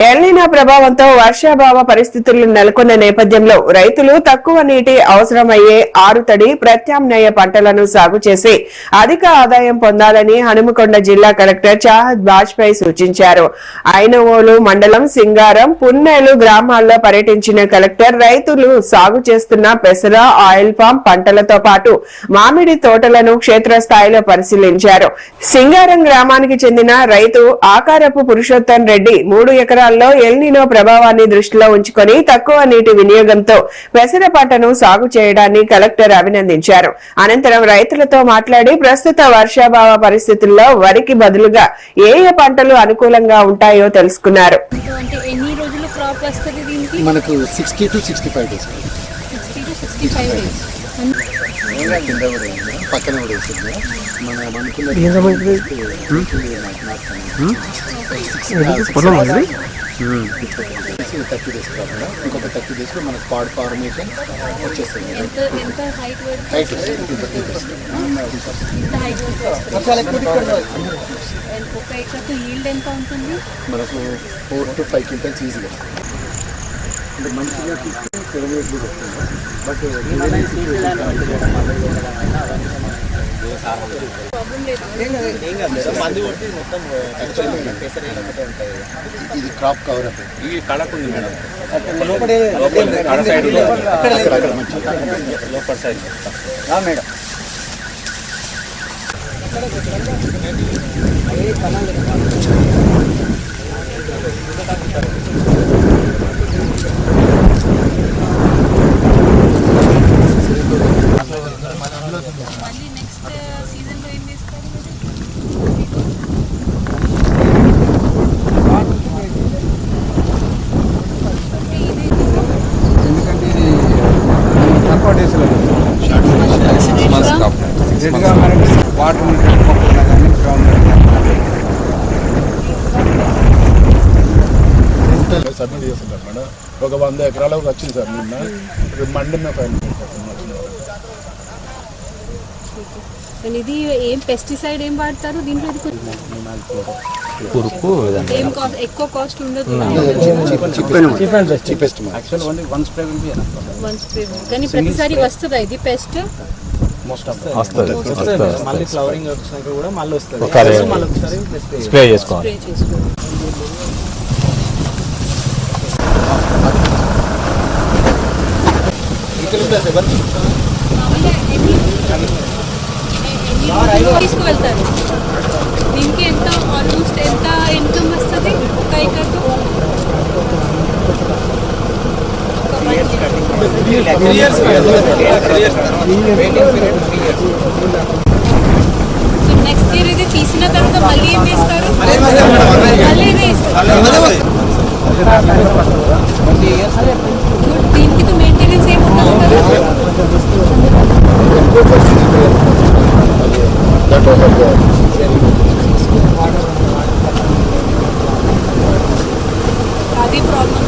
El Niño ప్రభావంతో వర్షాభావ పరిస్థితులు నెలకొన్న నేపథ్యంలో రైతులు తక్కువ నీటి అవసరమయ్యే ఆరుతడి ప్రత్యామ్నాయ పంటలను సాగు చేసి అధిక ఆదాయం పొందాలని హనుమకొండ జిల్లా కలెక్టర్ చాహద్ బాజ్పేయి సూచించారు. ఐనవోలు మండలం సింగారం, పున్నేలు గ్రామాల్లో పర్యటించిన కలెక్టర్ రైతులు సాగు చేస్తున్న పెసర, ఆయిల్ పామ్ పంటలతో పాటు మామిడి తోటలను క్షేత్రస్థాయిలో పరిశీలించారు. సింగారం గ్రామానికి చెందిన రైతు ఆకారపు పురుషోత్తం రెడ్డి 3 ఎకరాల్లో ఎల్నినో ప్రభావాన్ని దృష్టిలో ఉంచుకొని తక్కువ నీటి వినియోగంతో పెసర పంటను సాగు చేయడాన్ని కలెక్టర్ అభినందించారు. అనంతరం రైతులతో మాట్లాడి ప్రస్తుత వర్షాభావ పరిస్థితుల్లో వరికి బదులుగా ఏ ఏ పంటలు అనుకూలంగా ఉంటాయో తెలుసుకున్నారు. మనకు 60 to 65 డేస్ పక్కన కూడా వేస్తుంది. మనం అనుకున్న 30 డేస్ కాకుండా ఇంకొక 30 డేస్లో మనకు పాడ్ ఫార్మేషన్ వచ్చేస్తుంది. మనకు 4 to 5 క్వింటల్స్ ఈజీగా అంటే మంచిగా 7 years కూడా వస్తుంది. బట్ ఇది క్రాప్ కవర్ ఈ కళకు ఉంది మేడం. లోపల సైడ్ మేడం వాటర్ సబ్మిట్ చేస్తున్నారు మేడం. ఒక 100 ఎకరాలకు వచ్చింది సార్ నిన్న. మండి ఇది ఏం పెస్టిసైడ్ ఏం వాడతారు దీంట్లో? ఎక్కువ కాస్ట్ ఉండదు కానీ ప్రతిసారి వస్తుందా ఇది పెస్ట్? మళ్ళీ ఫ్లవరింగ్ వచ్చినాక కూడా మళ్ళీ వస్తుంది, స్ప్రే చేసుకోవాలి. తీసుకువెళ్తారు. దీనికి ఎంత ఆల్మోస్ట్ ఎంత ఇన్కమ్ వస్తుంది ఒక ఎకర్కు? సో నెక్స్ట్ ఇయర్ ఇది తీసిన తర్వాత మళ్ళీ ఏం వేస్తారు? మళ్ళీ దీనికి తో మెయింటెనెన్స్ ఏముండదు కదా? అది ప్రాబ్లం.